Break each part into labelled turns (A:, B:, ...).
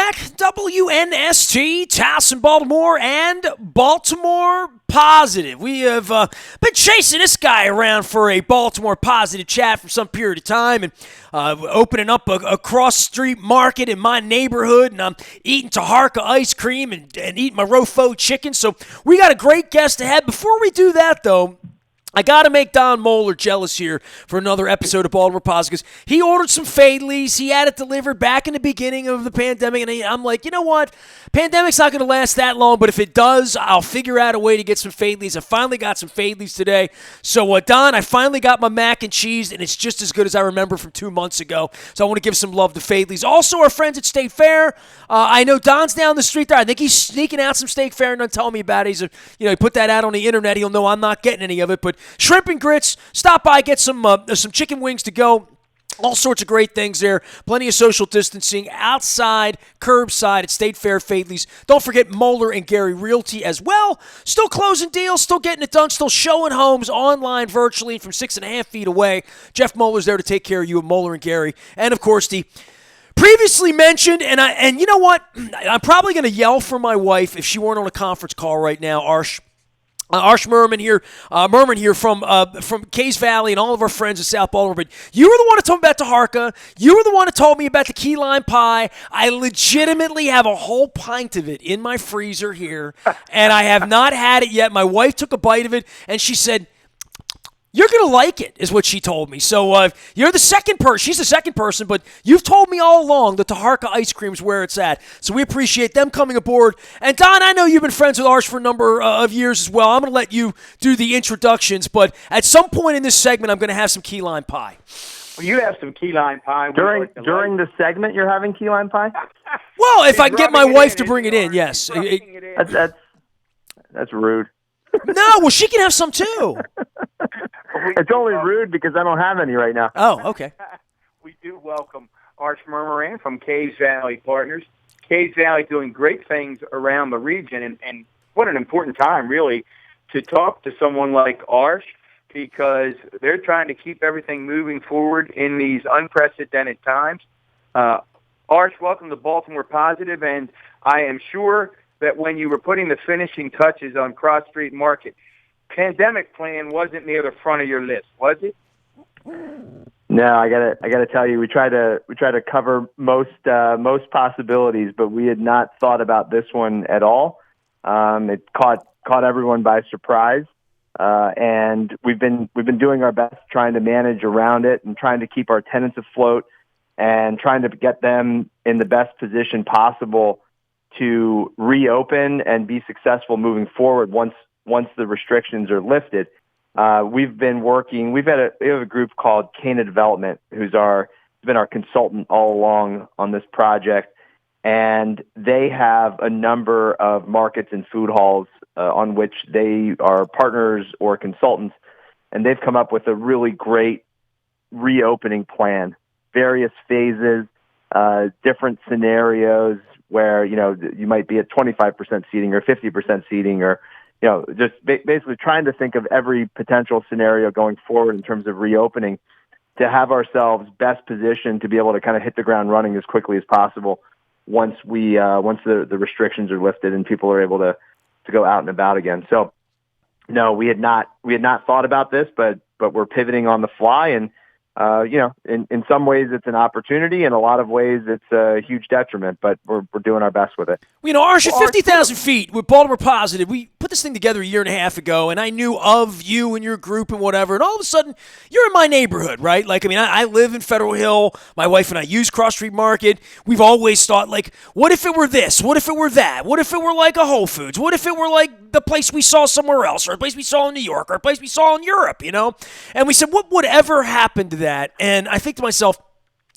A: back. WNST, Towson, Baltimore, and Baltimore Positive. We have been chasing this guy around for a Baltimore Positive chat for some period of time, and opening up a cross street market in my neighborhood, and I'm eating Taharka ice cream and eating my Rofo chicken. So we got a great guest ahead. Before we do that, though, I got to make Don Moeller jealous here for another episode of Baltimore Positive, because he ordered some Fadleys. He had it delivered back in the beginning of the pandemic, and I'm like, you know what? Pandemic's not going to last that long, but if it does, I'll figure out a way to get some Fadleys. I finally got some Fadleys today. So, Don, I finally got my mac and cheese, and it's just as good as I remember from 2 months ago. So I want to give some love to Fadleys. Also, our friends at State Fair. I know Don's down the street there. I think he's sneaking out some State Fair and not telling me about it. He put that out on the internet. He'll know I'm not getting any of it, but shrimp and grits, stop by, get some chicken wings to go. All sorts of great things there. Plenty of social distancing outside, curbside at State Fair Fadleys. Don't forget Moeller and Gary Realty as well. Still closing deals, still getting it done, still showing homes online virtually from 6.5 feet away. Jeff Moeller's there to take care of you at Moeller and Gary. And, of course, the previously mentioned, and you know what? I'm probably going to yell for my wife if she weren't on a conference call right now, Arsh. Arsh Mirmiran here from Cays Valley and all of our friends in South Baltimore. But you were the one who told me about Taharka. You were the one who told me about the key lime pie. I legitimately have a whole pint of it in my freezer here, and I have not had it yet. My wife took a bite of it, and she said, "You're going to like it," is what she told me. So you're the second person. She's the second person, but you've told me all along that Taharka ice cream is where it's at. So we appreciate them coming aboard. And, Don, I know you've been friends with Arsh for a number of years as well. I'm going to let you do the introductions, but at some point in this segment, I'm going to have some key lime pie.
B: Well, you have some key lime pie.
C: During the segment, you're having key lime pie?
A: Well, if I can get my wife to bring it in, yes.
C: That's rude.
A: No, well, she can have some too.
C: It's only rude because I don't have any right now.
A: Oh, okay.
B: We do welcome Arsh Mirmiran from Cays Valley Partners. Cays Valley doing great things around the region, and what an important time, really, to talk to someone like Arsh, because they're trying to keep everything moving forward in these unprecedented times. Arsh, welcome to Baltimore Positive, and I am sure that when you were putting the finishing touches on Cross Street Market, pandemic plan wasn't near the front of your list, was it?
C: No, I gotta tell you, we try to cover most possibilities, but we had not thought about this one at all. It caught everyone by surprise, and we've been doing our best trying to manage around it and trying to keep our tenants afloat and trying to get them in the best position possible to reopen and be successful moving forward once the restrictions are lifted. We've been working. We have a group called Cana Development, who's been our consultant all along on this project, and they have a number of markets and food halls on which they are partners or consultants, and they've come up with a really great reopening plan, various phases, different scenarios where you might be at 25% seating or 50% seating, or just basically trying to think of every potential scenario going forward in terms of reopening to have ourselves best positioned to be able to kind of hit the ground running as quickly as possible once the restrictions are lifted and people are able to go out and about again. So, no, we had not thought about this, but we're pivoting on the fly, and in some ways it's an opportunity. In a lot of ways it's a huge detriment, but we're doing our best with it.
A: Arsh, at 50,000 feet with Baltimore Positive, we put this thing together a year and a half ago, and I knew of you and your group and whatever, and all of a sudden you're in my neighborhood, right? I live in Federal Hill. My wife and I use Cross Street Market. We've always thought, what if it were this? What if it were that? What if it were like a Whole Foods? What if it were like the place we saw somewhere else, or a place we saw in New York, or a place we saw in Europe, And we said, what would ever happen to that? And I think to myself,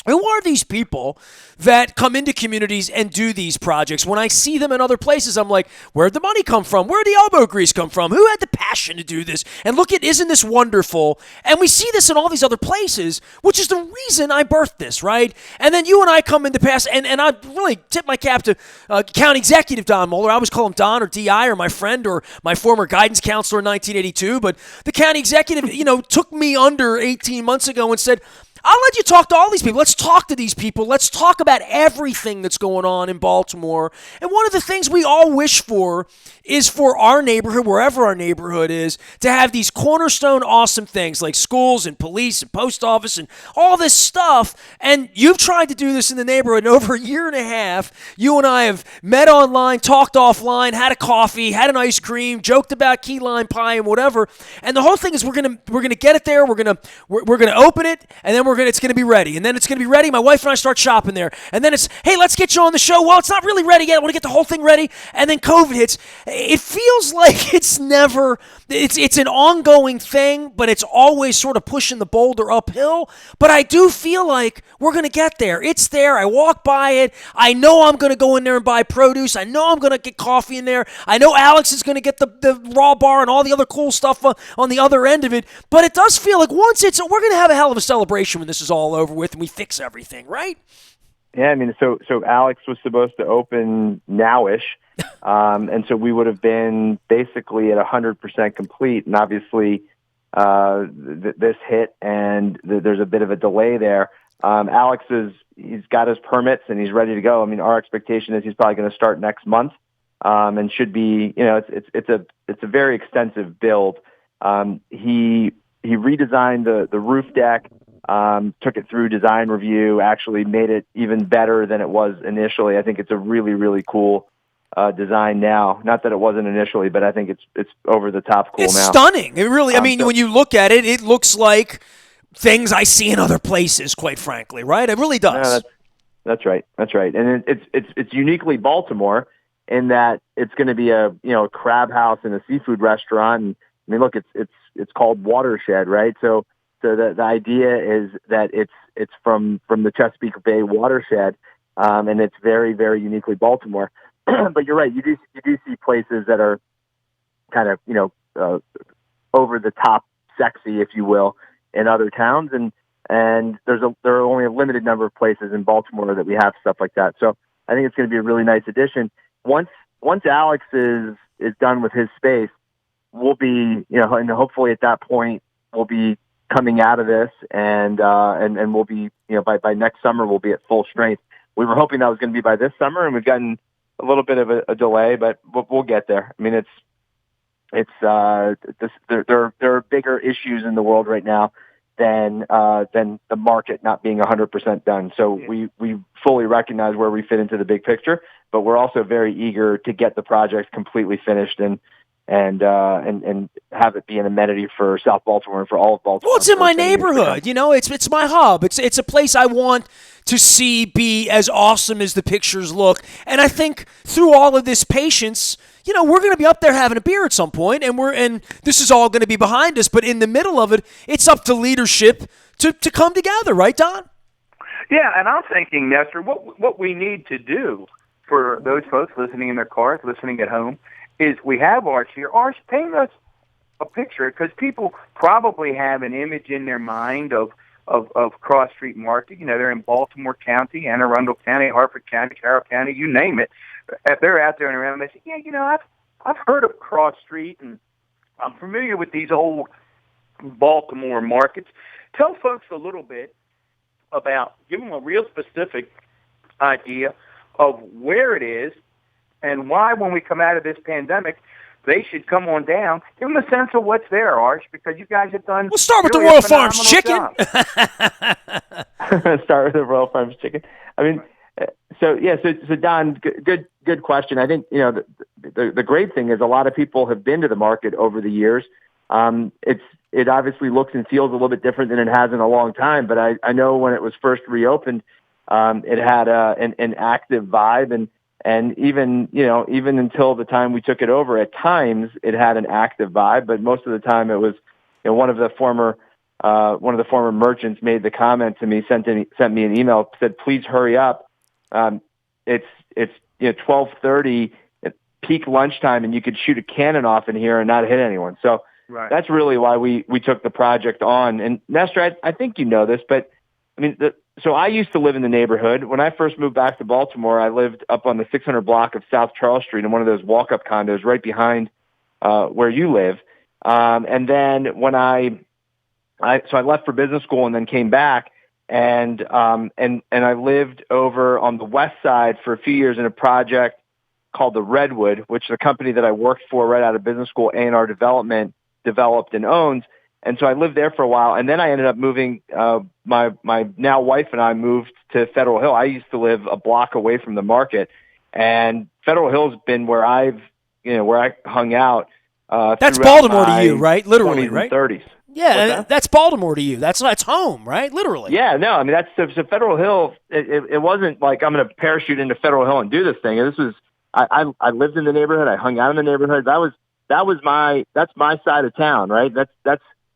A: who are these people that come into communities and do these projects? When I see them in other places, I'm like, where'd the money come from? Where'd the elbow grease come from? Who had the passion to do this? And look isn't this wonderful? And we see this in all these other places, which is the reason I birthed this, right? And then you and I come into pass, and I really tip my cap to County Executive Don Moeller. I always call him Don or D.I. or my friend or my former guidance counselor in 1982. But the County Executive, took me under 18 months ago and said, I'll let you talk to all these people. Let's talk to these people. Let's talk about everything that's going on in Baltimore. And one of the things we all wish for is for our neighborhood, wherever our neighborhood is, to have these cornerstone awesome things like schools and police and post office and all this stuff. And you've tried to do this in the neighborhood in over a year and a half. You and I have met online, talked offline, had a coffee, had an ice cream, joked about key lime pie and whatever. And the whole thing is we're gonna get it there. We're gonna open it, and then it's gonna be ready. And then it's gonna be ready. My wife and I start shopping there. And then it's, hey, let's get you on the show. Well, it's not really ready yet. I want to get the whole thing ready. And then COVID hits. It feels like it's an ongoing thing, but it's always sort of pushing the boulder uphill. But I do feel like we're gonna get there. It's there. I walk by it. I know I'm gonna go in there and buy produce. I know I'm gonna get coffee in there. I know Alex is gonna get the raw bar and all the other cool stuff on the other end of it. But it does feel like we're going to have a hell of a celebration when this is all over with and we fix everything, right?
C: Yeah, I mean, so Alex was supposed to open nowish, and so we would have been basically at 100% complete. And obviously, this hit, and there's a bit of a delay there. Alex he's got his permits and he's ready to go. I mean, our expectation is he's probably going to start next month, and should be. It's a very extensive build. He redesigned the roof deck, took it through design review, actually made it even better than it was initially. I think it's a really, really cool design now. Not that it wasn't initially, but I think it's over the top cool now.
A: It's stunning. It really, when you look at it, it looks like things I see in other places, quite frankly, right? It really does.
C: No, that's right. That's right. And it's uniquely Baltimore in that it's going to be a crab house and a seafood restaurant. And I mean, look, it's called Watershed, right? So the idea is that it's from the Chesapeake Bay watershed, and it's very, very uniquely Baltimore. But you're right, you do see places that are kind of over the top sexy, if you will, in other towns, and there are only a limited number of places in Baltimore that we have stuff like that. So I think it's going to be a really nice addition. Once Alex is done with his space, we'll be, and hopefully at that point we'll be coming out of this, and we'll be, by next summer we'll be at full strength. We were hoping that was going to be by this summer, and we've gotten a little bit of a delay, but we'll get there. I mean, there are bigger issues in the world right now than the market not being 100% done. So we fully recognize where we fit into the big picture, but we're also very eager to get the project completely finished and have it be an amenity for South Baltimore and for all of Baltimore.
A: Well, it's in my neighborhood. It's my hub. It's a place I want to see be as awesome as the pictures look. And I think through all of this patience, we're going to be up there having a beer at some point, and this is all going to be behind us. But in the middle of it, it's up to leadership to come together, right, Don?
B: Yeah, and I'm thinking, Nestor, what we need to do for those folks listening in their cars, listening at home, is we have Arsh here. Arsh, paint us a picture, because people probably have an image in their mind of Cross Street Market. They're in Baltimore County, Anne Arundel County, Harford County, Carroll County, you name it. If they're out there and around, they say, I've heard of Cross Street, and I'm familiar with these old Baltimore markets. Tell folks a little bit about, give them a real specific idea of where it is and why, when we come out of this pandemic, they should come on down. Give them a sense of what's there, Arsh, because you guys have done.
A: We'll start with
B: really
A: the Royal Farms chicken.
C: Start with the Royal Farms chicken. I mean, so Don, good question. I think the great thing is a lot of people have been to the market over the years. It obviously looks and feels a little bit different than it has in a long time. But I know when it was first reopened, it had an active vibe, and even until the time we took it over, at times it had an active vibe. But most of the time, it was one of the former merchants made the comment to me, sent me an email, said, "Please hurry up. It's 12:30 at peak lunchtime, and you could shoot a cannon off in here and not hit anyone." So
B: right.
C: That's really why we took the project on. And Nestor, I think you know this, but I mean, so I used to live in the neighborhood. When I first moved back to Baltimore, I lived up on the 600 block of South Charles Street in one of those walk-up condos right behind where you live. And then when I left for business school and then came back, and I lived over on the west side for a few years in a project called the Redwood, which the company that I worked for right out of business school, A&R Development, developed and owns. And so I lived there for a while, and then I ended up moving. My now wife and I moved to Federal Hill. I used to live a block away from the market, and Federal Hill's been where where I hung out.
A: That's Baltimore to you, right? Literally,
C: 20s
A: right?
C: and 30s.
A: Yeah, that's Baltimore to you. That's home, right? Literally.
C: Yeah, no, I mean that's so Federal Hill. It wasn't like I'm going to parachute into Federal Hill and do this thing. This was I lived in the neighborhood. I hung out in the neighborhood. That's my side of town, right?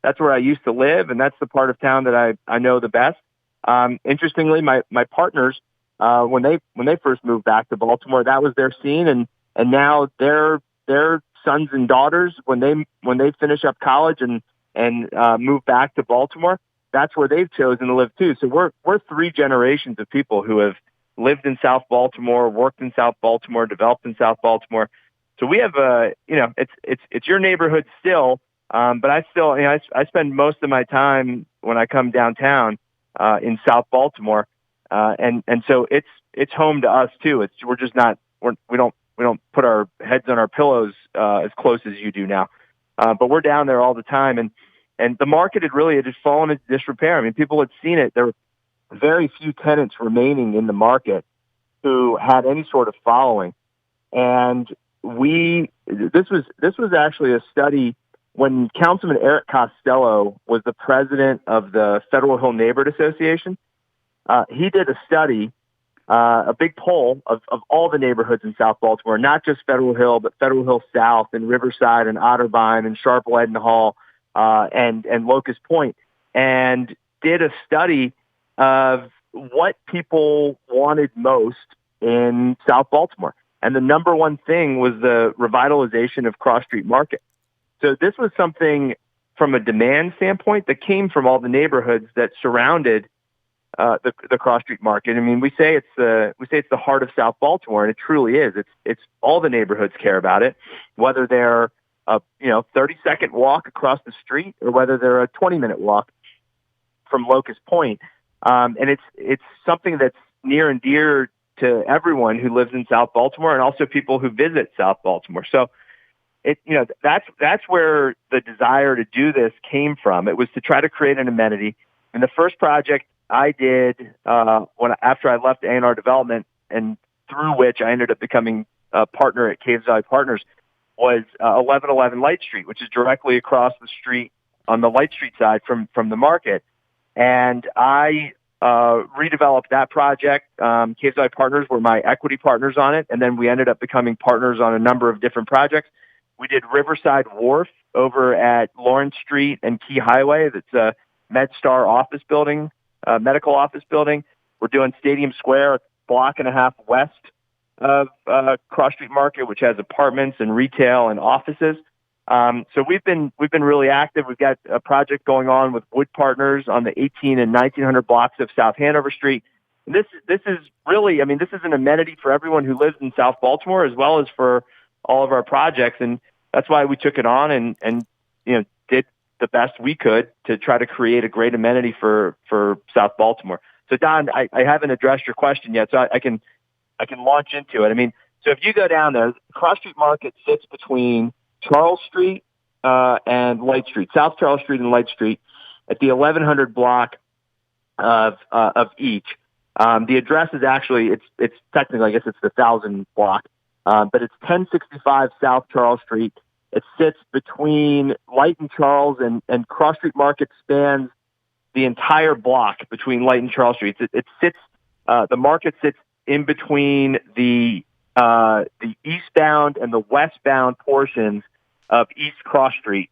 C: That's where I used to live, and that's the part of town that I know the best. Interestingly, my partners when they first moved back to Baltimore, that was their scene, and now their sons and daughters when they finish up college and move back to Baltimore, that's where they've chosen to live too. So we're three generations of people who have lived in South Baltimore, worked in South Baltimore, developed in South Baltimore. So we have it's your neighborhood still, but I still I spend most of my time when I come downtown in South Baltimore, and so it's home to us too. We don't put our heads on our pillows as close as you do now, but we're down there all the time, and the market had fallen into disrepair. I mean, people had seen it. There were very few tenants remaining in the market who had any sort of following, and this was actually a study when Councilman Eric Costello was the president of the Federal Hill Neighborhood Association. He did a study, a big poll of all the neighborhoods in South Baltimore, not just Federal Hill, but Federal Hill South and Riverside and Otterbein and Sharp Leadenhall and Locust Point, and did a study of what people wanted most in South Baltimore. And the number one thing was the revitalization of Cross Street Market. So this was something from a demand standpoint that came from all the neighborhoods that surrounded the Cross Street Market. I mean, we say it's the heart of South Baltimore, and it truly is. It's all the neighborhoods care about it, whether they're a 30-second walk across the street or whether they're a 20-minute walk from Locust Point. And it's something that's near and dear to everyone who lives in South Baltimore and also people who visit South Baltimore. So that's where the desire to do this came from. It was to try to create an amenity. And the first project I did after I left A&R Development, and through which I ended up becoming a partner at Caves Valley Partners, was 1111 Light Street, which is directly across the street on the Light Street side from the market. And I redeveloped that project. Caves Valley Partners were my equity partners on it, and then we ended up becoming partners on a number of different projects. We did Riverside Wharf over at Lawrence Street and Key Highway. That's a MedStar office building, medical office building. We're doing Stadium Square, a block and a half west of Cross Street Market, which has apartments and retail and offices. So we've been really active. We've got a project going on with Wood Partners on the 18 and 1900 blocks of South Hanover Street. And this is really, this is an amenity for everyone who lives in South Baltimore as well as for all of our projects, and that's why we took it on and did the best we could to try to create a great amenity for South Baltimore. So Don, I haven't addressed your question yet, so I can launch into it. So if you go down there, Cross Street Market sits between Charles Street and Light Street, South Charles Street and Light Street, at the 1100 block of each. The address is actually it's technically, I guess it's the 1000 block. But it's 1065 South Charles Street. It sits between Light and Charles, and Cross Street Market spans the entire block between Light and Charles Street. It sits, the market sits in between the eastbound and the westbound portions of East Cross Street.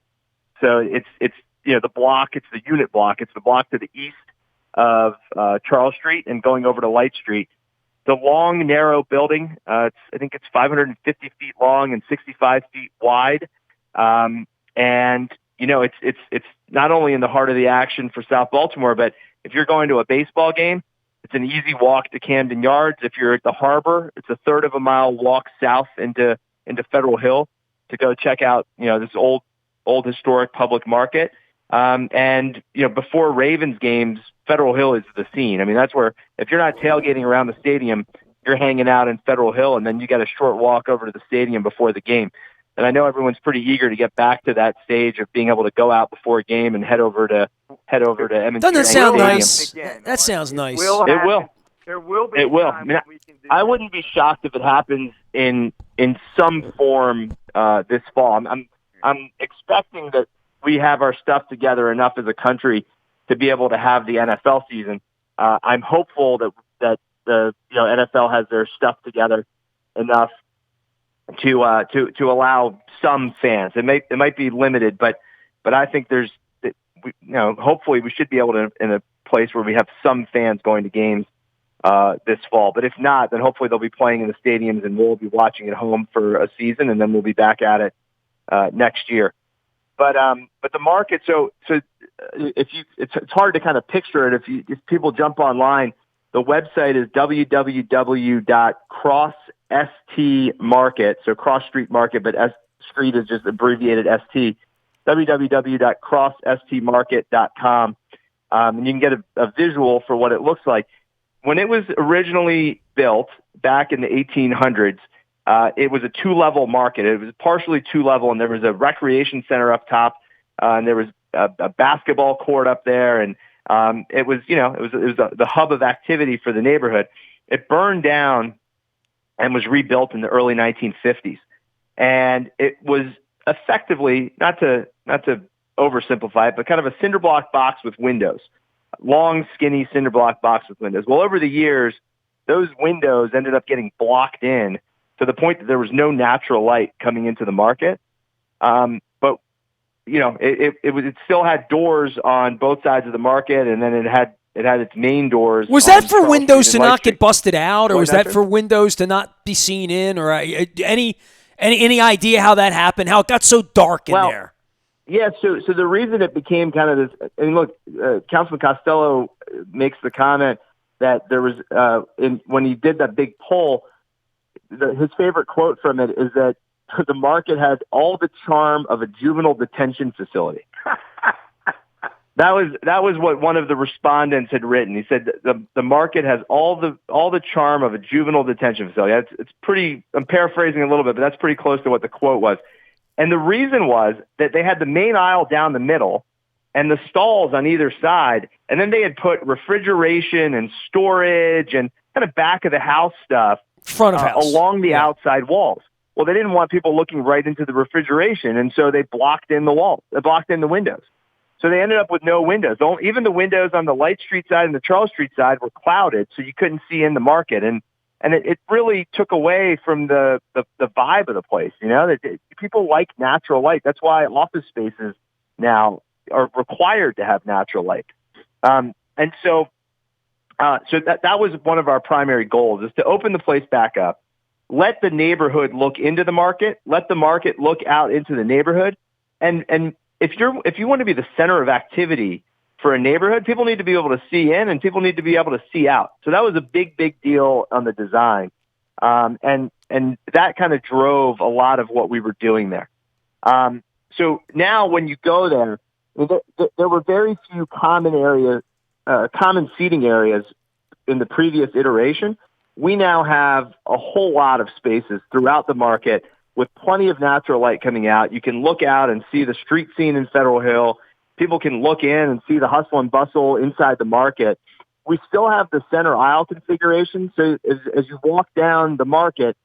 C: So it's the block, it's the unit block, it's the block to the east of Charles Street and going over to Light Street. The long, narrow building, I think it's 550 feet long and 65 feet wide. And it's not only in the heart of the action for South Baltimore, but if you're going to a baseball game, it's an easy walk to Camden Yards. If you're at the harbor, it's a third of a mile walk south into Federal Hill to go check out, this old historic public market. And before Ravens games, Federal Hill is the scene. I mean, that's where if you're not tailgating around the stadium, you're hanging out in Federal Hill, and then you got a short walk over to the stadium before the game. And I know everyone's pretty eager to get back to that stage of being able to go out before a game and head over to M&T.
A: Doesn't that sound nice?
B: Again,
A: That sounds nice.
B: It will. There will be.
C: It will.
B: I
C: mean, I wouldn't be shocked if it happens in some form this fall. I'm expecting that we have our stuff together enough as a country to be able to have the NFL season. I'm hopeful that the NFL has their stuff together enough to allow some fans. It might be limited, but I think hopefully we should be able to in a place where we have some fans going to games this fall. But if not, then hopefully they'll be playing in the stadiums and we'll be watching at home for a season, and then we'll be back at it next year. But the market. So it's hard to kind of picture it if people jump online. The website is www.crossstmarket. So Cross Street Market, but Street is just abbreviated ST. www.crossstmarket.com. And you can get a visual for what it looks like. When it was originally built back in the 1800s, it was a two-level market. It was partially two-level, and there was a recreation center up top, and there was a basketball court up there, and it was the hub of activity for the neighborhood. It burned down and was rebuilt in the early 1950s, and it was effectively not to oversimplify it, but kind of a cinder block box with windows. Long, skinny cinder block box with windows. Well, over the years, those windows ended up getting blocked in to the point that there was no natural light coming into the market. But it still had doors on both sides of the market, and then it had its main doors.
A: Was that for windows to not get busted out, or was that for windows to not be seen in, or any idea how that happened? How it got so dark in there?
C: Yeah, so the reason it became kind of this, and look, Councilman Costello makes the comment that there was, when he did that big poll, his favorite quote from it is that the market had all the charm of a juvenile detention facility. That was what one of the respondents had written. He said the market has all the charm of a juvenile detention facility. It's pretty. I'm paraphrasing a little bit, but that's pretty close to what the quote was. And the reason was that they had the main aisle down the middle and the stalls on either side, and then they had put refrigeration and storage and kind of back of the house stuff
A: front of house
C: along the outside walls. Well, they didn't want people looking right into the refrigeration, and so they blocked in the walls. They blocked in the windows. So they ended up with no windows. Even the windows on the Light Street side and the Charles Street side were clouded, so you couldn't see in the market. And it really took away from the vibe of the place. People like natural light. That's why office spaces now are required to have natural light. And so that was one of our primary goals, is to open the place back up, let the neighborhood look into the market, let the market look out into the neighborhood. And if you want to be the center of activity for a neighborhood, people need to be able to see in and people need to be able to see out. So that was a big deal on the design. And that kind of drove a lot of what we were doing there. So now when you go there, there were very few common seating areas in the previous iteration. We now have a whole lot of spaces throughout the market with plenty of natural light coming out. You can look out and see the street scene in Federal Hill. People can look in and see the hustle and bustle inside the market. We still have the center aisle configuration. So as you walk down the market,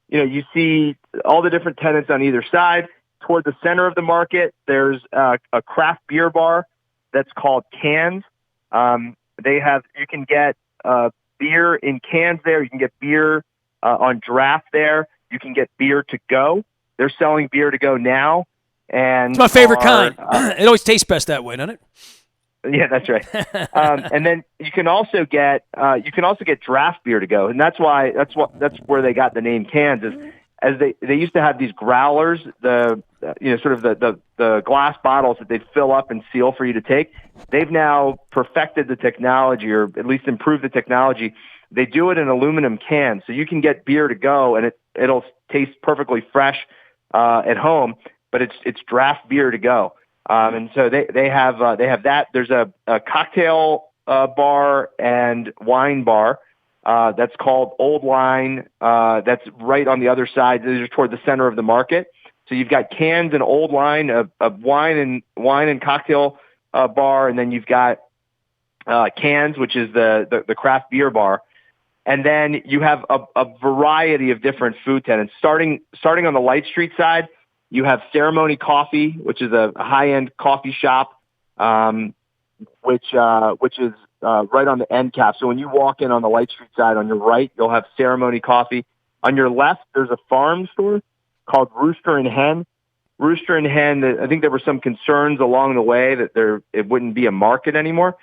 C: you see all the different tenants on either side. Toward the center of the market, there's a craft beer bar that's called Cans. You can get beer in cans there. You can get beer on draft there. You can get beer to go. They're selling beer to go now. And
A: it's my favorite kind. It always tastes best that way, doesn't it?
C: Yeah, that's right. And then you can also get draft beer to go, and that's where they got the name Cans. Is as they used to have these growlers, the glass bottles that they'd fill up and seal for you to take. They've now perfected the technology, or at least improved the technology. They do it in aluminum cans, so you can get beer to go, and it'll taste perfectly fresh at home. But it's draft beer to go. And so they have that. There's a cocktail bar and wine bar that's called Old Line. That's right on the other side. These are toward the center of the market. So you've got cans and Old Line of wine and cocktail bar, and then you've got cans, which is the craft beer bar. And then you have a variety of different food tenants. Starting on the Light Street side, you have Ceremony Coffee, which is a high-end coffee shop, which is right on the end cap. So when you walk in on the Light Street side, on your right, you'll have Ceremony Coffee. On your left, there's a farm store called Rooster and Hen. Rooster and Hen, I think there were some concerns along the way that it wouldn't be a market anymore.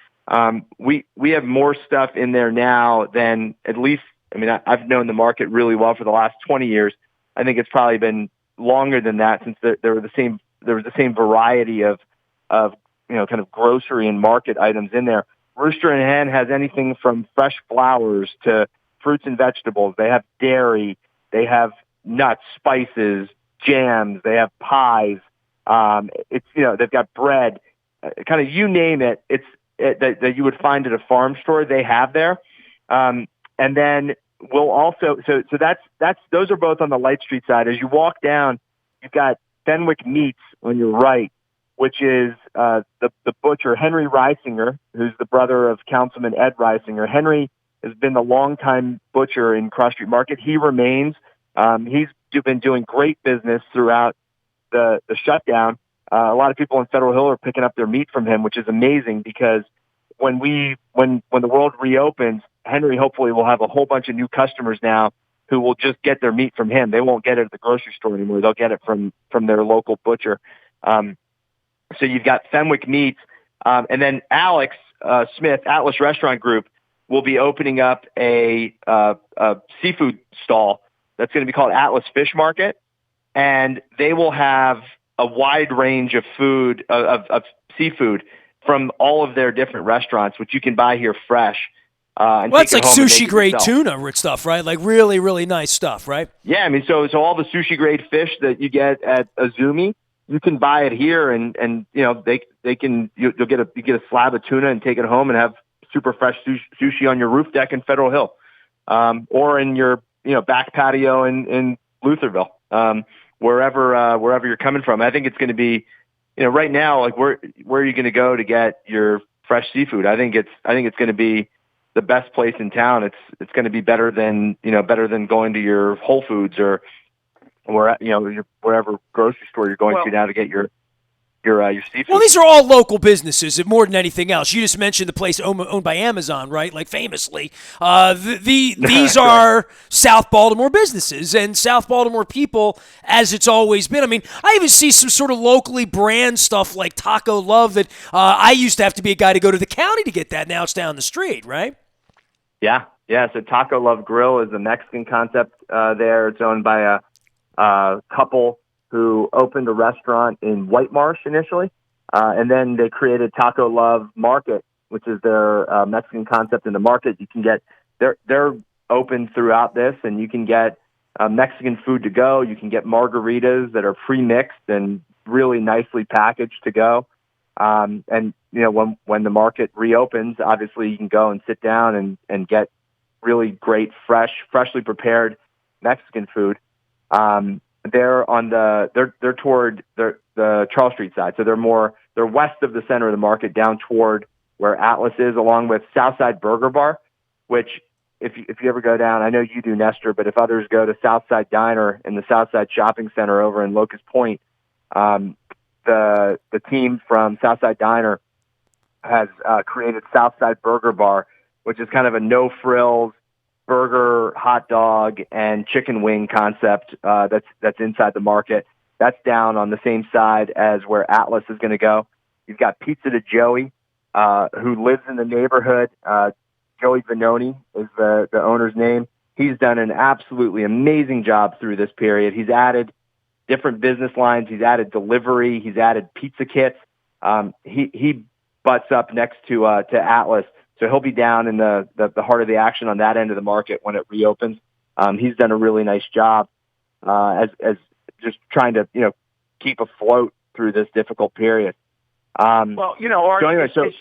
C: We have more stuff in there now than at least, I've known the market really well for the last 20 years. I think it's probably been longer than that since there was the same variety of kind of grocery and market items in there. Rooster and Hen has anything from fresh flowers to fruits and vegetables. They have dairy. They have nuts, spices, jams. They have pies. They've got bread. Kind of you name it. That you would find at a farm store, they have there. And then we'll also, so those are both on the Light Street side. As you walk down, you've got Fenwick Meats on your right, which is the butcher, Henry Reisinger, who's the brother of Councilman Ed Reisinger. Henry has been the longtime butcher in Cross Street Market. He remains. He's been doing great business throughout the shutdown. A lot of people in Federal Hill are picking up their meat from him, which is amazing because when the world reopens, Henry hopefully will have a whole bunch of new customers now who will just get their meat from him. They won't get it at the grocery store anymore. They'll get it from their local butcher. So you've got Fenwick Meats, and then Alex Smith, Atlas Restaurant Group, will be opening up a seafood stall that's going to be called Atlas Fish Market, and they will have a wide range of food, of seafood from all of their different restaurants, which you can buy here fresh. Well,
A: it's like sushi grade tuna stuff, right? Like really, really nice stuff, right?
C: Yeah, so all the sushi grade fish that you get at Azumi, you can buy it here, and you'll get a slab of tuna and take it home and have super fresh sushi on your roof deck in Federal Hill, or in your back patio in Lutherville. Wherever you're coming from. I think it's going to be, right now, like where are you going to go to get your fresh seafood? I think it's going to be the best place in town. It's going to be better than going to your Whole Foods or wherever grocery store you're going to now to get your seafood.
A: Well, these are all local businesses, more than anything else. You just mentioned the place owned by Amazon, right? Like famously, these are South Baltimore businesses and South Baltimore people, as it's always been. I even see some sort of locally brand stuff like Taco Love that I used to have to be a guy to go to the county to get that. Now it's down the street, right?
C: Yeah. So Taco Love Grill is a Mexican concept there. It's owned by a couple who opened a restaurant in White Marsh initially, and then they created Taco Love Market, which is their Mexican concept in the market. You can get they're open throughout this, and you can get Mexican food to go. You can get margaritas that are pre-mixed and really nicely packaged to go. And when the market reopens, obviously you can go and sit down and get really great freshly prepared Mexican food. They're toward the Charles Street side, so they're west of the center of the market, down toward where Atlas is, along with Southside Burger Bar, which if you ever go down, I know you do, Nestor, but if others go to Southside Diner in the Southside Shopping Center over in Locust Point, the team from Southside Diner has created Southside Burger Bar, which is kind of a no frills burger, hot dog, and chicken wing concept that's inside the market. That's down on the same side as where Atlas is going to go. You've got Pizza to Joey, who lives in the neighborhood. Joey Vanoni is the owner's name. He's done an absolutely amazing job through this period. He's added different business lines. He's added delivery. He's added pizza kits. He butts up next to Atlas. So he'll be down in the heart of the action on that end of the market when it reopens. He's done a really nice job as just trying to keep afloat through this difficult period.
B: Well, Arsh,
C: so anyway,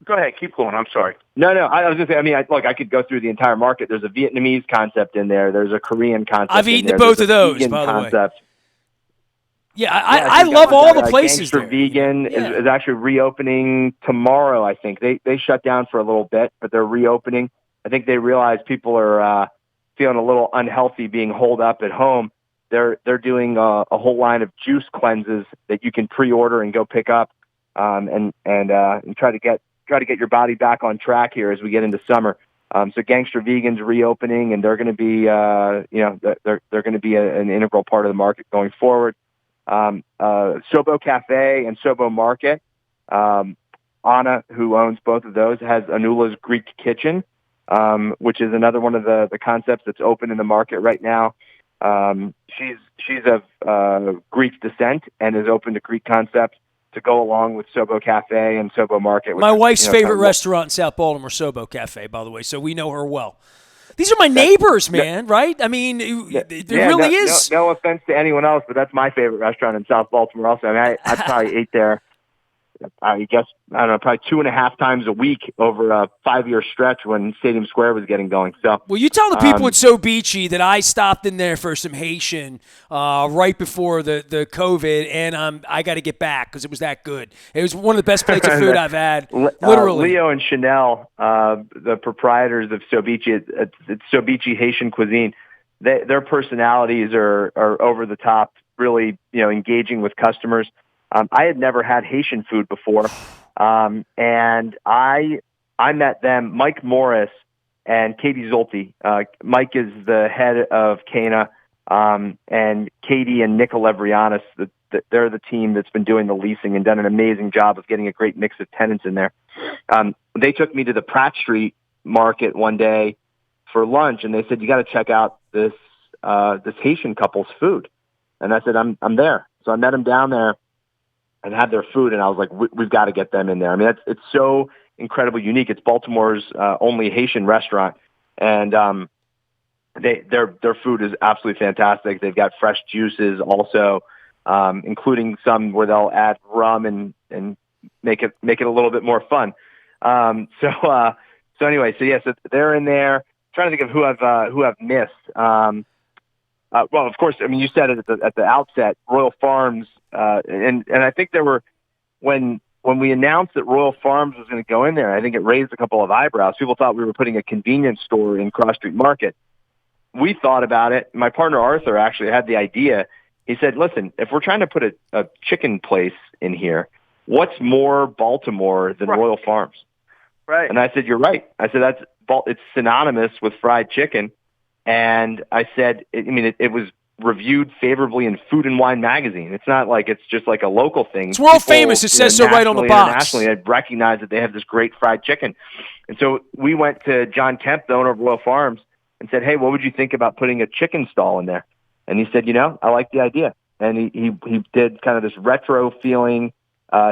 B: go ahead, keep going. I'm sorry.
C: No, I was going to say, I mean, I could go through the entire market. There's a Vietnamese concept in there. There's a Korean concept
A: I've
C: in
A: eaten
C: there.
A: both
C: There's
A: of
C: a
A: those,
C: vegan
A: by the way.
C: concept.
A: Yeah, I love all the places
C: Gangster
A: there.
C: Vegan is actually reopening tomorrow, I think. They shut down for a little bit, but they're reopening. I think they realize people are feeling a little unhealthy being holed up at home. They're doing a whole line of juice cleanses that you can pre-order and go pick up, and try to get your body back on track here as we get into summer. So Gangster Vegan's reopening, and they're going to be they're going to be an integral part of the market going forward. Sobo Cafe and Sobo Market. Anna, who owns both of those, has Anula's Greek Kitchen, which is another one of the concepts that's open in the market right now. She's of Greek descent and is open to Greek concepts to go along with Sobo Cafe and Sobo Market.
A: My wife's favorite restaurant in South Baltimore, Sobo Cafe, by the way, so we know her well. These are my neighbors, man, right? I mean, there really is.
C: No offense to anyone else, but that's my favorite restaurant in South Baltimore also. I mean, I probably ate there, I guess, I don't know, probably 2.5 times a week over a 5-year stretch when Stadium Square was getting going. So,
A: well, you tell the people it's so beachy that I stopped in there for some Haitian right before the COVID, and I got to get back because it was that good. It was one of the best plates of food I've had, literally.
C: Leo and Chanel, the proprietors of Sobichi, it's Sobichi Haitian cuisine. Their personalities are over the top, really, engaging with customers. I had never had Haitian food before, and I met them, Mike Morris and Katie Zulte. Mike is the head of Cana, and Katie and Nick Levrianis, they're the team that's been doing the leasing and done an amazing job of getting a great mix of tenants in there. They took me to the Pratt Street market one day for lunch, and they said, "You got to check out this Haitian couple's food." And I said, "I'm there." So I met them down there and had their food, and I was like, we've got to get them in there. I mean, it's so incredibly unique. It's Baltimore's only Haitian restaurant, and their food is absolutely fantastic. They've got fresh juices also, including some where they'll add rum and make it a little bit more fun. So anyway, so they're in there. I'm trying to think of who I've missed. Well, of course, I mean, you said it at the outset, Royal Farms, and I think there were, when we announced that Royal Farms was going to go in there, I think it raised a couple of eyebrows. People thought we were putting a convenience store in Cross Street Market. We thought about it. My partner Arthur actually had the idea. He said, "Listen, if we're trying to put a chicken place in here, what's more Baltimore than Royal Farms?"
B: Right.
C: And I said, "You're right." I said, it's synonymous with fried chicken. And I said, it was reviewed favorably in Food and Wine magazine. It's not like it's just like a local thing.
A: It's world famous. It says so right on the box.
C: Internationally, I'd recognize that they have this great fried chicken. And so we went to John Kemp, the owner of Royal Farms, and said, "Hey, what would you think about putting a chicken stall in there?" And he said, "I like the idea." And he did kind of this retro feeling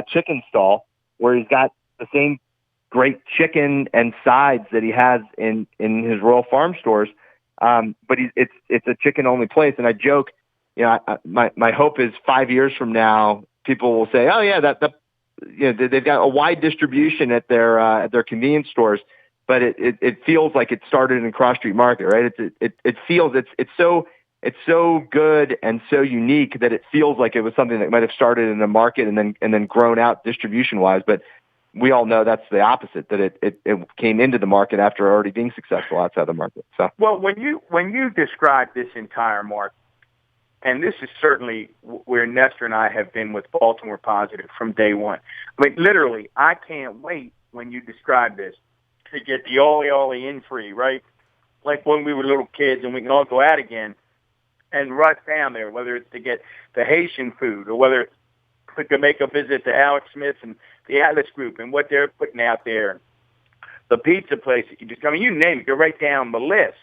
C: chicken stall where he's got the same great chicken and sides that he has in his Royal Farm stores. But it's a chicken only place. And I joke, my hope is 5 years from now, people will say, "Oh yeah, they've got a wide distribution at their convenience stores." But it feels like it started in Cross Street Market, right? It feels it's so good and so unique that it feels like it was something that might have started in a market and then grown out distribution wise. But we all know that's the opposite, that it came into the market after already being successful outside the market. So,
B: well, when you describe this entire market, and this is certainly where Nestor and I have been with Baltimore Positive from day one. I mean, literally, I can't wait when you describe this to get the Ollie in free, right? Like when we were little kids and we can all go out again and rush down there, whether it's to get the Haitian food or whether it's to make a visit to Alex Smith and the Atlas Group and what they're putting out there, the pizza place that you name it, you're right down the list.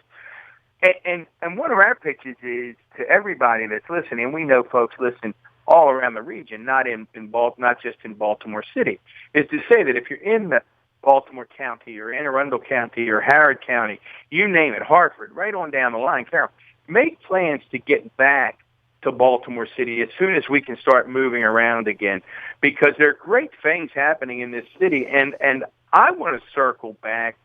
B: And one of our pitches is to everybody that's listening. We know folks listen all around the region, not just in Baltimore City, is to say that if you're in the Baltimore County or Anne Arundel County or Harrod County, you name it, Hartford, right on down the line, Carroll, make plans to get back to Baltimore City as soon as we can start moving around again, because there are great things happening in this city. And I want to circle back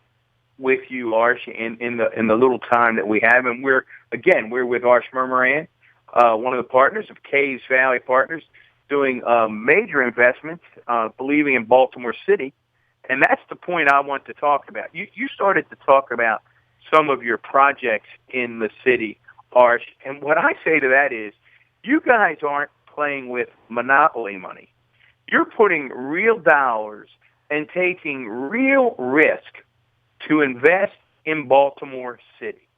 B: with you, Arsh, in the little time that we have. And we're with Arsh Mirmiran, one of the partners of Caves Valley Partners, doing major investments, believing in Baltimore City. And that's the point I want to talk about. You started to talk about some of your projects in the city, Arsh. And what I say to that is, you guys aren't playing with monopoly money. You're putting real dollars and taking real risk to invest in Baltimore City.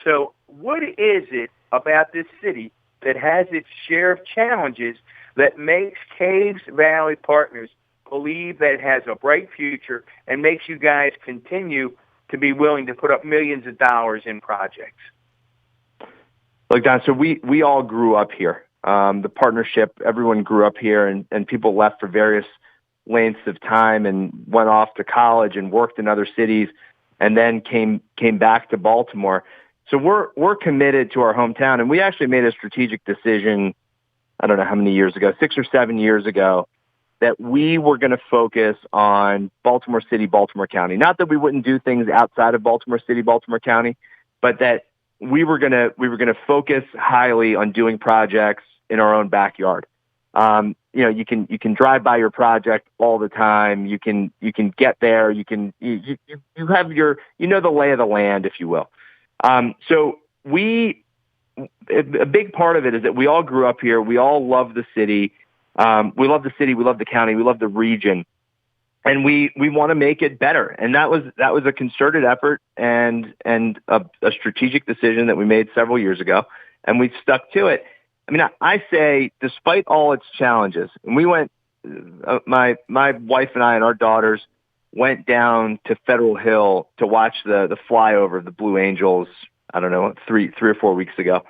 B: So what is it about this city that has its share of challenges that makes Caves Valley Partners believe that it has a bright future and makes you guys continue to be willing to put up millions of dollars in projects?
C: Look, Don, so we all grew up here. The partnership, everyone grew up here, and people left for various lengths of time and went off to college and worked in other cities and then came back to Baltimore. So we're committed to our hometown, and we actually made a strategic decision, I don't know how many years ago, 6 or 7 years ago, that we were going to focus on Baltimore City, Baltimore County. Not that we wouldn't do things outside of Baltimore City, Baltimore County, but that we were gonna focus highly on doing projects in our own backyard. You can drive by your project all the time. You can get there. You have the lay of the land, if you will. So a big part of it is that we all grew up here. We all love the city. We love the city. We love the county. We love the region. And we want to make it better. And that was a concerted effort and a strategic decision that we made several years ago, and we stuck to it. I mean, I say, despite all its challenges, and we went, my wife and I and our daughters went down to Federal Hill to watch the flyover of the Blue Angels, I don't know, three or 4 weeks ago.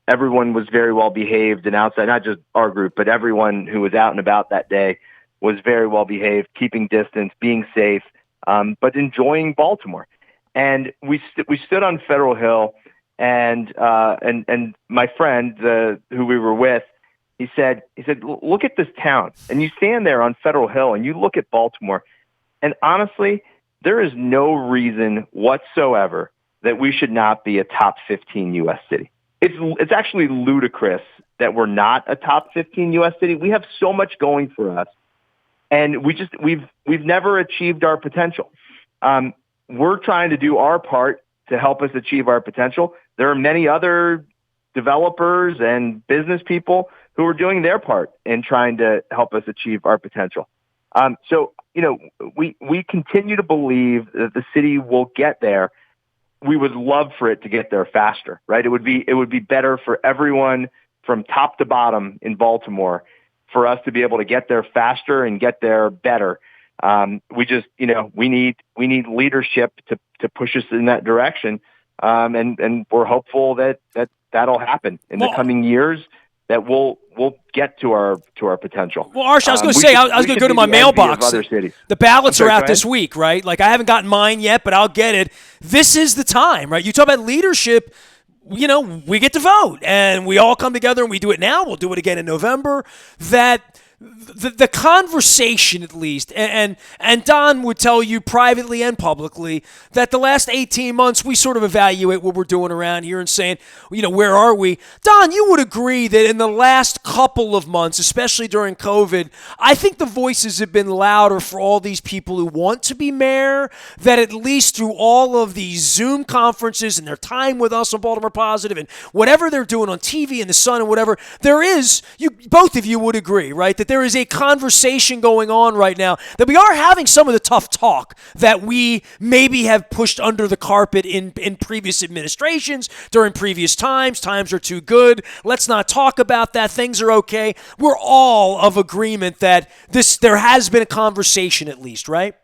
C: Everyone was very well behaved and outside, not just our group, but everyone who was out and about that day was very well behaved, keeping distance, being safe, but enjoying Baltimore. And we stood on Federal Hill, and my friend who we were with, he said, look at this town. And you stand there on Federal Hill and you look at Baltimore, and honestly, there is no reason whatsoever that we should not be a top 15 U.S. city. It's actually ludicrous that we're not a top 15 U.S. city. We have so much going for us. And we've never achieved our potential. We're trying to do our part to help us achieve our potential. There are many other developers and business people who are doing their part in trying to help us achieve our potential. So we continue to believe that the city will get there. We would love for it to get there faster, right? It would be better for everyone from top to bottom in Baltimore for us to be able to get there faster and get there better. We just, we need leadership to push us in that direction. And we're hopeful that'll happen in the coming years, that we'll get to our potential.
A: Well, Arsh, I was going to say, I was going to go to my mailbox. The ballots are out this week, right? Like, I haven't gotten mine yet, but I'll get it. This is the time, right? You talk about leadership. We get to vote, and we all come together, and we do it now. We'll do it again in November. That the conversation, at least, and Don would tell you privately and publicly that the last 18 months we sort of evaluate what we're doing around here and saying, where are we? Don, you would agree that in the last couple of months, especially during COVID, I think the voices have been louder for all these people who want to be mayor, that at least through all of these Zoom conferences and their time with us on Baltimore Positive and whatever they're doing on TV and the Sun and whatever, there is, both of you would agree, right, that there is a conversation going on right now, that we are having some of the tough talk that we maybe have pushed under the carpet in previous administrations, during previous times. Times are too good. Let's not talk about that. Things are okay. We're all of agreement that there has been a conversation at least, right?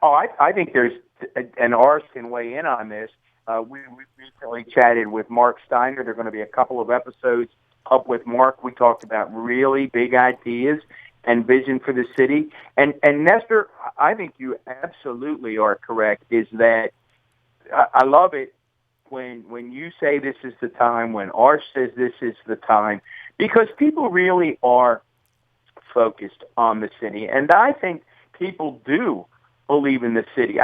B: Oh, I think there's, and Arsh can weigh in on this. We recently chatted with Mark Steiner. There are going to be a couple of episodes up with Mark. We talked about really big ideas and vision for the city. And Nestor, I think you absolutely are correct, is that I love it. when you say this is the time, when Arsh says this is the time, because people really are focused on the city. And I think people do believe in the city.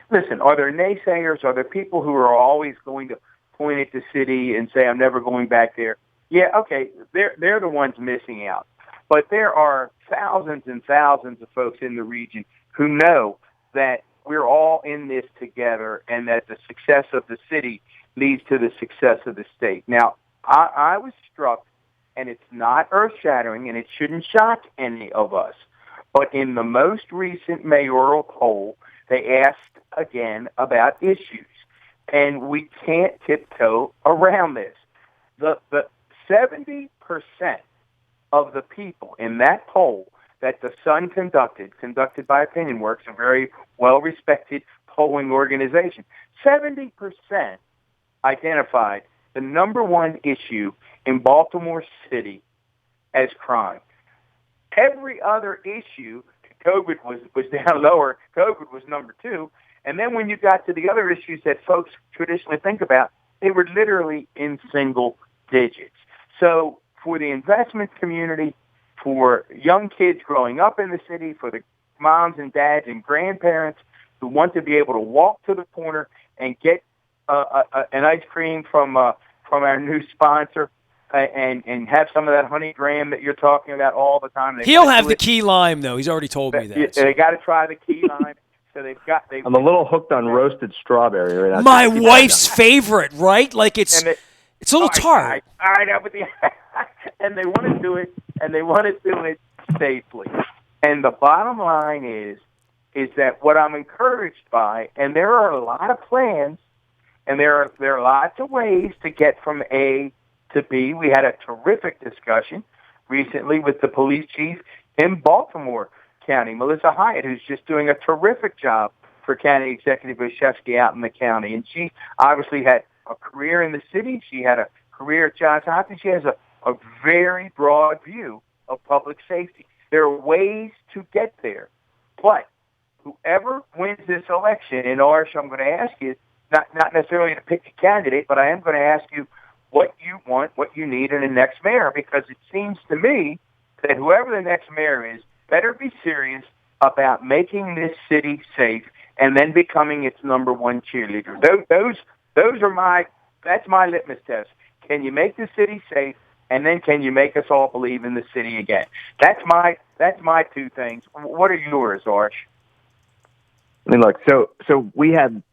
B: Listen, are there naysayers? Are there people who are always going to point at the city and say, I'm never going back there? Yeah, okay, they're the ones missing out. But there are thousands and thousands of folks in the region who know that we're all in this together and that the success of the city leads to the success of the state. Now, I was struck, and it's not earth-shattering, and it shouldn't shock any of us, but in the most recent mayoral poll, they asked again about issues, and we can't tiptoe around this. The 70% of the people in that poll that the Sun conducted by OpinionWorks, a very well-respected polling organization, 70% identified the number one issue in Baltimore City as crime. Every other issue, COVID was down lower. COVID was number two. And then when you got to the other issues that folks traditionally think about, they were literally in single digits. So for the investment community, for young kids growing up in the city, for the moms and dads and grandparents who want to be able to walk to the corner and get an ice cream from our new sponsor and have some of that honey graham that you're talking about all the time.
A: He'll have the key lime, though. He's already told me that.
B: They got to try the key lime. So I'm
C: a little hooked on roasted strawberry right now.
A: My wife's favorite, right? Like it's a little tart.
B: I know, but and they want to do it, and they want to do it safely. And the bottom line is that what I'm encouraged by, and there are a lot of plans, and there are lots of ways to get from A to B. We had a terrific discussion recently with the police chief in Baltimore County, Melissa Hyatt, who's just doing a terrific job for County Executive Oshevsky out in the county. And she obviously had a career in the city. She had a career at Johns Hopkins. She has a very broad view of public safety. There are ways to get there. But whoever wins this election, and Arsh, I'm going to ask you, not necessarily to pick a candidate, but I am going to ask you what you want, what you need in the next mayor, because it seems to me that whoever the next mayor is better be serious about making this city safe and then becoming its number one cheerleader. That's my litmus test. Can you make the city safe, and then can you make us all believe in the city again? That's my two things. What are yours, Arsh?
C: I mean, look. So I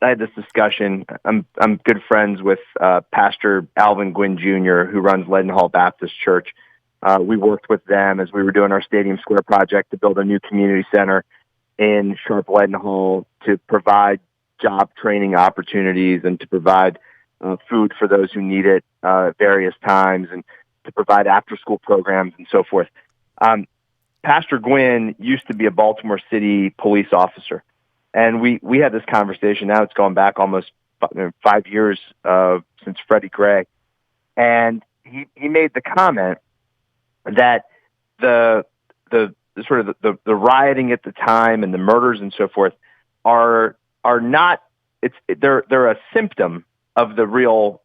C: had this discussion. I'm good friends with Pastor Alvin Gwynn Jr., who runs Leadenhall Baptist Church. We worked with them as we were doing our Stadium Square project to build a new community center in Sharp Leadenhall to provide job training opportunities and to provide food for those who need it at various times and to provide after-school programs and so forth. Pastor Gwynn used to be a Baltimore City police officer. And we had this conversation. Now it's gone back almost 5 years since Freddie Gray. And he made the comment that the sort of the rioting at the time and the murders and so forth are not, they're a symptom of the real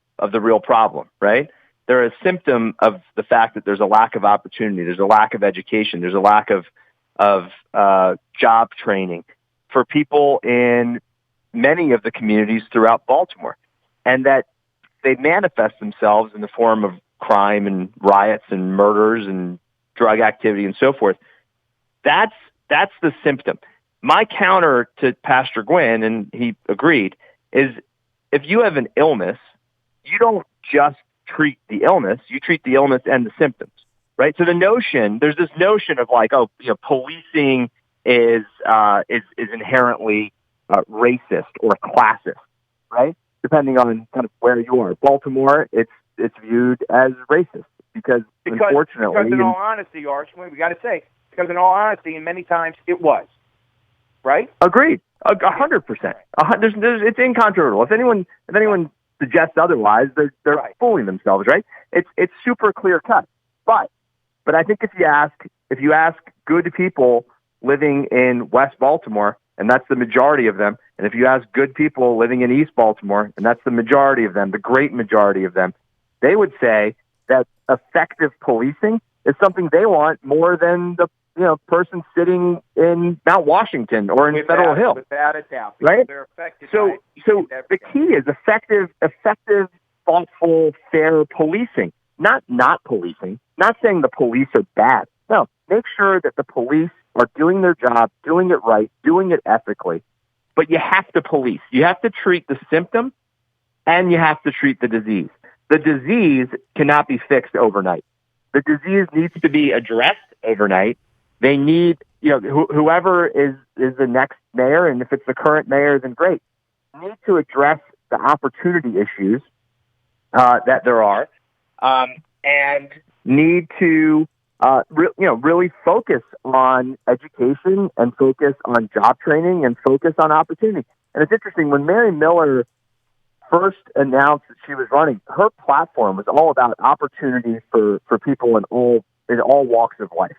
C: problem, right? They're a symptom of the fact that there's a lack of opportunity, there's a lack of education, there's a lack of job training for people in many of the communities throughout Baltimore, and that they manifest themselves in the form of crime and riots and murders and drug activity and so forth. That's the symptom. My counter to Pastor Gwynn, and he agreed, is if you have an illness, you don't just treat the illness, you treat the illness and the symptoms, right? So there's this notion of like, policing is inherently racist or classist, right? Depending on kind of where you are. Baltimore, it's viewed as racist because unfortunately,
B: in all honesty, Arsh, we got to say, because in all honesty, and many times it was, right?
C: Agreed, 100%. It's incontrovertible. If anyone suggests otherwise, they're
B: right.
C: fooling themselves, right? It's super clear cut. But I think if you ask good people living in West Baltimore, and that's the majority of them, And if you ask good people living in East Baltimore, and that's the majority of them, the great majority of them, they would say that effective policing is something they want more than the person sitting in Mount Washington or in Federal Hill.
B: Without a doubt.
C: Right?
B: They're affected
C: so the key is effective, thoughtful, fair policing. Not policing. Not saying the police are bad. No, make sure that the police are doing their job, doing it right, doing it ethically. But you have to police. You have to treat the symptom, and you have to treat the disease. The disease cannot be fixed overnight. The disease needs to be addressed overnight. They need, whoever is the next mayor, and if it's the current mayor, then great, need to address the opportunity issues that there are, and need to really focus on education and focus on job training and focus on opportunity. And it's interesting, when Mary Miller first announced that she was running, her platform was all about opportunity for people in all walks of life,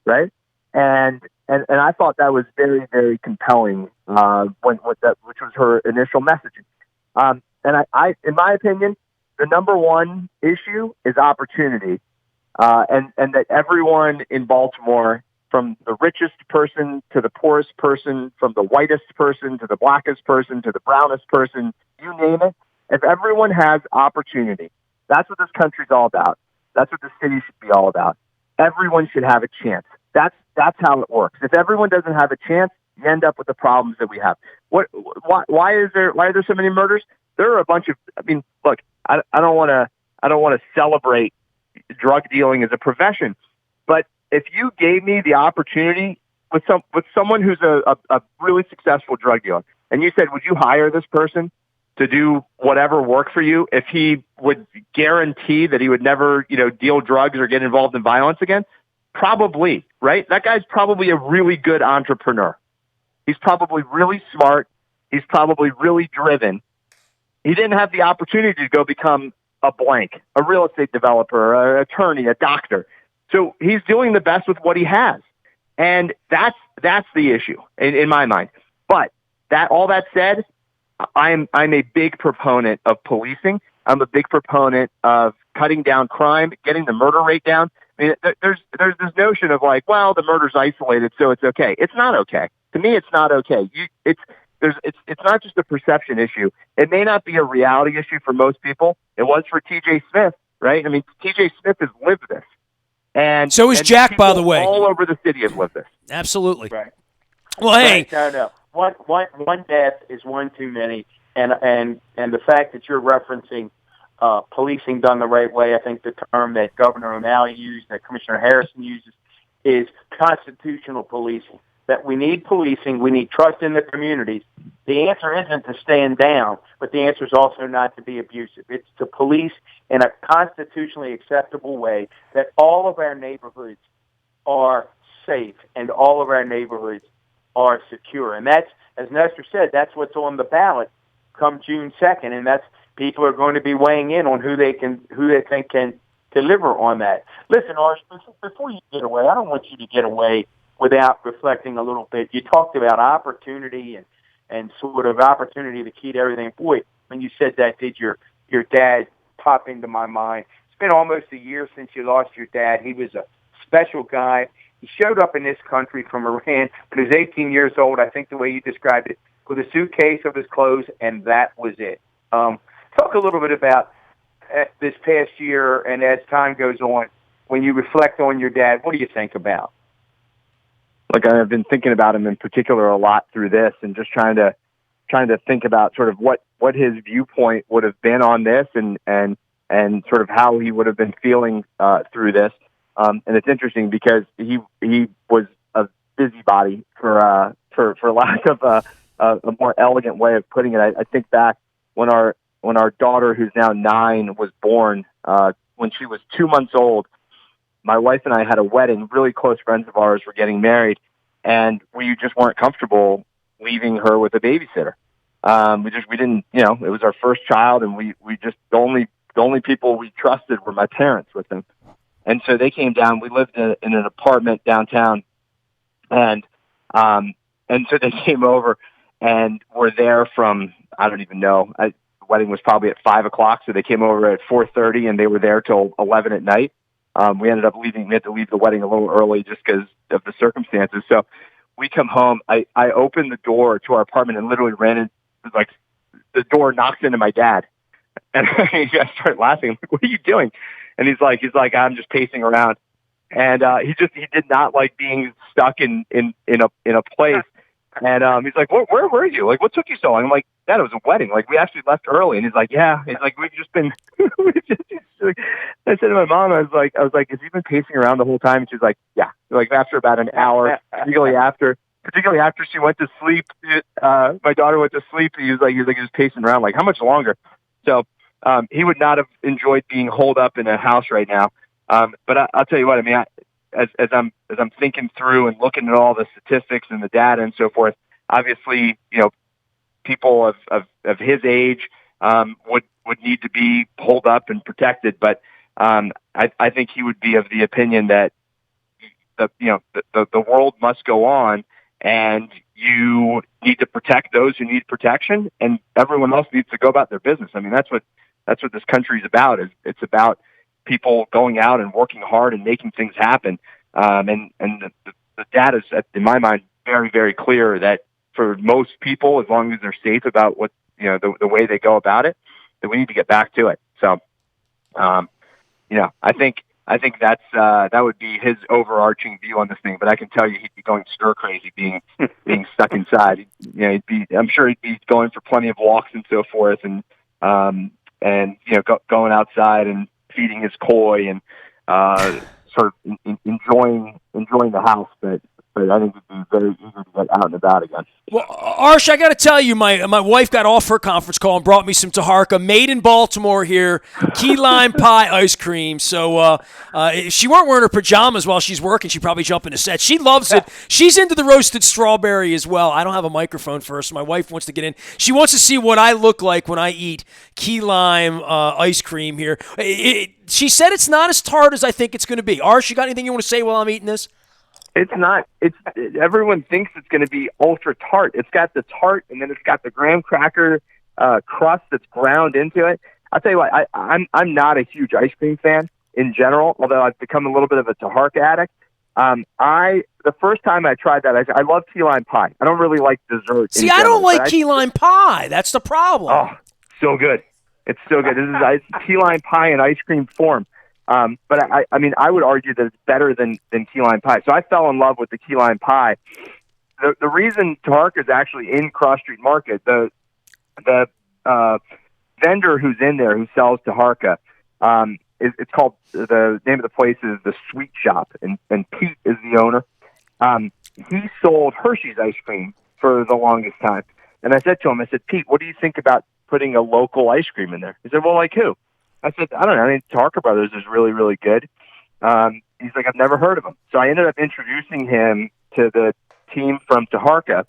C: right? And I thought that was very, very compelling which was her initial messaging. And I, in my opinion, the number one issue is opportunity. And that everyone in Baltimore, from the richest person to the poorest person, from the whitest person to the blackest person to the brownest person, you name it, if everyone has opportunity, that's what this country's all about. That's what the city should be all about. Everyone should have a chance. That's how it works. If everyone doesn't have a chance, you end up with the problems that we have. Why are there so many murders? There are a bunch of. I mean, look, I don't want to celebrate drug dealing as a profession, but if you gave me the opportunity with someone who's a really successful drug dealer, and you said, would you hire this person to do whatever work for you if he would guarantee that he would never, deal drugs or get involved in violence again? Probably, right? That guy's probably a really good entrepreneur. He's probably really smart. He's probably really driven. He didn't have the opportunity to go become a blank, a real estate developer, an attorney, a doctor. So he's doing the best with what he has. And that's the issue in my mind. But all that said, I'm a big proponent of policing. I'm a big proponent of cutting down crime, getting the murder rate down. I mean, there's this notion of like, well, the murder's isolated, so it's okay. It's not okay. To me, it's not okay. It's not just a perception issue. It may not be a reality issue for most people. It was for T.J. Smith, right? I mean, T.J. Smith has lived this. And
A: so is Jack, by the way.
C: All over the city have lived this.
A: Absolutely.
B: Right.
A: Well, hey.
B: Right. No. One death is one too many. And the fact that you're referencing policing done the right way, I think the term that Governor O'Malley used, that Commissioner Harrison uses, is constitutional policing. That we need policing, we need trust in the communities. The answer isn't to stand down, but the answer is also not to be abusive. It's to police in a constitutionally acceptable way that all of our neighborhoods are safe and all of our neighborhoods are secure. And that's, as Nestor said, that's what's on the ballot come June 2nd, and that's people are going to be weighing in on who they think can deliver on that. Listen, Arsh, before you get away, I don't want you to get away without reflecting a little bit. You talked about opportunity and sort of opportunity, the key to everything. Boy, when you said that, did your dad pop into my mind. It's been almost a year since you lost your dad. He was a special guy. He showed up in this country from Iran when he was 18 years old, I think the way you described it, with a suitcase of his clothes, and that was it. Talk a little bit about this past year, and as time goes on, when you reflect on your dad, what do you think about?
C: Like, I've been thinking about him in particular a lot through this, and just trying to think about sort of what his viewpoint would have been on this, and sort of how he would have been feeling through this. And it's interesting because he was a busybody, for lack of a more elegant way of putting it. I think back when our daughter, who's now 9, was born. When she was 2 months old, my wife and I had a wedding. Really close friends of ours were getting married, and we just weren't comfortable leaving her with a babysitter. We didn't, it was our first child, and we just, the only people we trusted were my parents with them. And so they came down. We lived in an apartment downtown, and so they came over, and were there from, I don't even know. The wedding was probably at 5 o'clock, so they came over at 4:30, and they were there till 11 at night. We ended up leaving. We had to leave the wedding a little early just because of the circumstances. So we come home. I opened the door to our apartment and literally ran in, like the door knocks into my dad. And I started laughing. I'm like, what are you doing? And he's like, I'm just pacing around. And he did not like being stuck in a place. And he's like, where were you? Like, what took you so long? I'm like, Dad, it was a wedding. Like, we actually left early. And he's like, yeah. He's like, we've just been. I said to my mom, I was like, has he been pacing around the whole time? And she's like, yeah. Like after about an hour, particularly after she went to sleep, my daughter went to sleep. He was just pacing around. Like, how much longer? So he would not have enjoyed being holed up in a house right now. But I'll tell you what. I mean, as I'm thinking through and looking at all the statistics and the data and so forth, obviously, people of his age would need to be holed up and protected. But I think he would be of the opinion that the world must go on, and you need to protect those who need protection, and everyone else needs to go about their business. I mean, that's what this country is about. It's about people going out and working hard and making things happen. And the data is, in my mind, very, very clear that for most people, as long as they're safe about what, the way they go about it, that we need to get back to it. So, I think that's that would be his overarching view on this thing. But I can tell you, he'd be going stir crazy being stuck inside. I'm sure he'd be going for plenty of walks and so forth, and going outside and feeding his koi and sort of enjoying the house. But I think he'd be very eager to get out and about again.
A: Well, Arsh, I got to tell you, my wife got off her conference call and brought me some Taharka, made in Baltimore here, key lime pie ice cream. So if she weren't wearing her pajamas while she's working, she'd probably jump in a set. She loves it. She's into the roasted strawberry as well. I don't have a microphone for her, so my wife wants to get in. She wants to see what I look like when I eat key lime ice cream here. She said it's not as tart as I think it's going to be. Arsh, you got anything you want to say while I'm eating this?
C: It's not. Everyone thinks it's going to be ultra tart. It's got the tart, and then it's got the graham cracker crust that's ground into it. I'll tell you what. I'm not a huge ice cream fan in general, although I've become a little bit of a Taharka addict. The first time I tried that, I love key lime pie. I don't really like dessert.
A: See, I don't like key lime pie. That's the problem.
C: Oh, so good. It's so good. This is key lime pie in ice cream form. But I mean, I would argue that it's better than key lime pie. So I fell in love with the key lime pie. The reason Taharka is actually in Cross Street Market, the vendor who's in there who sells Taharka, it's called, the name of the place is the Sweet Shop, and Pete is the owner. He sold Hershey's ice cream for the longest time. And I said to him, Pete, what do you think about putting a local ice cream in there? He said, well, like who? I said, I don't know. I mean, Taharka Brothers is really, really good. He's like, I've never heard of them. So I ended up introducing him to the team from Taharka.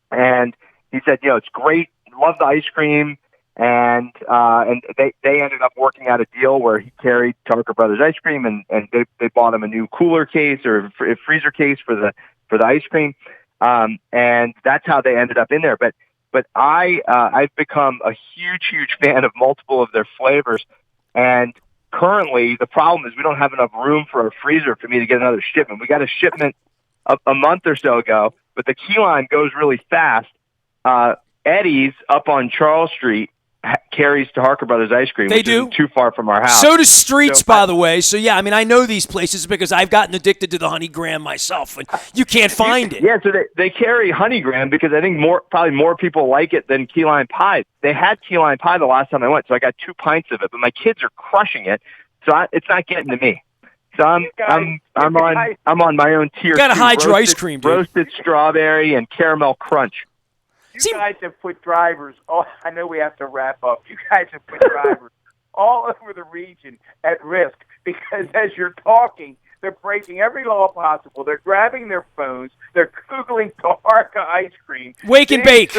C: And he said, it's great. Love the ice cream. And they ended up working out a deal where he carried Taharka Brothers ice cream, and they bought him a new cooler case or a freezer case for the ice cream. And that's how they ended up in there. But I've become a huge fan of multiple of their flavors. And currently, the problem is we don't have enough room for a freezer for me to get another shipment. We got a shipment a month or so ago, but the key lime goes really fast. Eddie's up on Charles Street carries Taharka Brothers ice cream.
A: They do.
C: Isn't too far from our house.
A: So does Streets, by the way. So, yeah, I mean, I know these places because I've gotten addicted to the honey graham myself, and you can't find it.
C: Yeah, so they carry honey graham because I think probably more people like it than key lime pie. They had key lime pie the last time I went, so I got 2 pints of it, but my kids are crushing it, so it's not getting to me. So I'm on my own tier.
A: You got to hide your ice cream, dude.
C: Roasted strawberry and caramel crunch.
B: You guys have put drivers, I know we have to wrap up. You guys have put drivers all over the region at risk because as you're talking, they're breaking every law possible. They're grabbing their phones. They're Googling Taharka ice cream.
A: Wake and bake.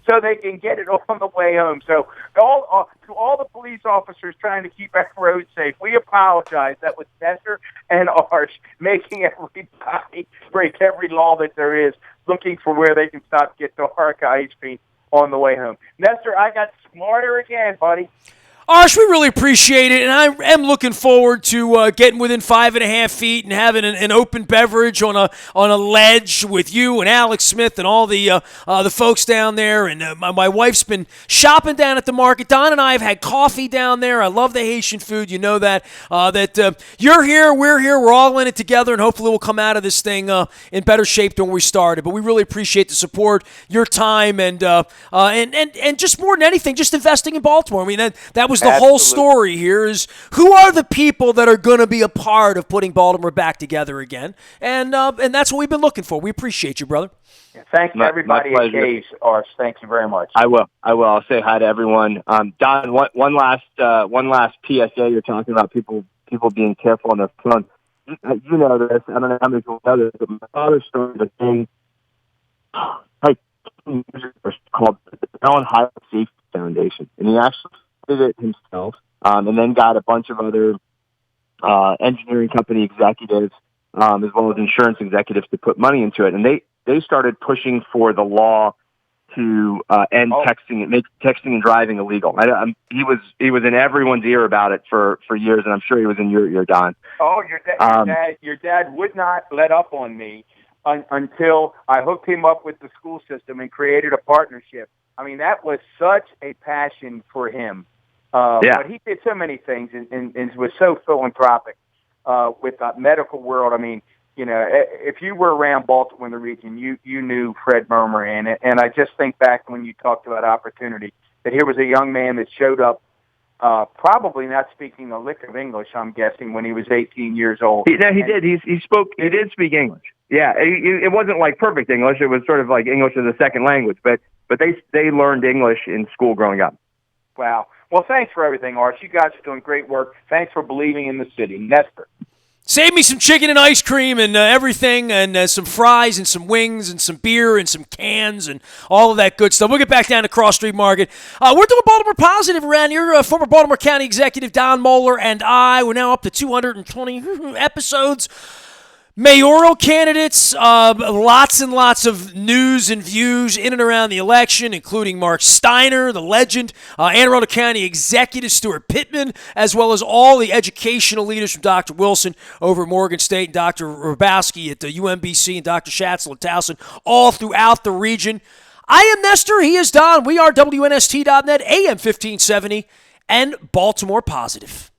B: so they can get it on the way home. So to all the police officers trying to keep our roads safe, we apologize. That was Nestor and Arsh making everybody break every law that there is, looking for where they can stop, get the Harka ice cream on the way home. Nestor, I got smarter again, buddy.
A: Arsh, we really appreciate it, and I am looking forward to getting within 5.5 feet and having an open beverage on a ledge with you and Alex Smith and all the folks down there. And my wife's been shopping down at the market. Don and I have had coffee down there. I love the Haitian food. You know that. You're here, we're here, we're all in it together, and hopefully we'll come out of this thing in better shape than when we started. But we really appreciate the support, your time, and just more than anything, just investing in Baltimore. I mean, that was the whole story here is who are the people that are going to be a part of putting Baltimore back together again, and that's what we've been looking for. We appreciate you, brother.
B: Yeah, thanks to everybody at Caves, Arsh. Thank you very much.
C: I will. I'll say hi to everyone. Don, one last PSA. You're talking about people being careful on their phone. You know this. I don't know how many people know this, but my father started a thing like called the Allen Highway Safety Foundation, and he actually did it himself, and then got a bunch of other engineering company executives, as well as insurance executives, to put money into it. And they started pushing for the law to end texting and make texting and driving illegal. He was in everyone's ear about it for years, and I'm sure he was in your ear, Don.
B: Oh, your dad would not let up on me until I hooked him up with the school system and created a partnership. I mean, that was such a passion for him. But he did so many things and was so philanthropic with the medical world. I mean, you know, if you were around Baltimore in the region, you knew Fred Mirmiran. And I just think back when you talked about opportunity, that here was a young man that showed up, probably not speaking a lick of English, I'm guessing, when he was 18 years old.
C: He did. He did speak English. Yeah, it wasn't like perfect English. It was sort of like English as a second language. But they learned English in school growing up.
B: Wow. Well, thanks for everything, Arsh. You guys are doing great work. Thanks for believing in the city. Nestor.
A: Save me some chicken and ice cream and everything, and some fries and some wings and some beer and some cans and all of that good stuff. We'll get back down to Cross Street Market. We're doing Baltimore Positive around here. Former Baltimore County Executive Don Moeller and I. We're now up to 220 episodes. Mayoral candidates, lots and lots of news and views in and around the election, including Mark Steiner, the legend, Anne Arundel County Executive Stuart Pittman, as well as all the educational leaders from Dr. Wilson over at Morgan State and Dr. Rabowski at the UMBC and Dr. Schatzel at Towson, all throughout the region. I am Nestor. He is Don. We are WNST.net, AM 1570, and Baltimore Positive.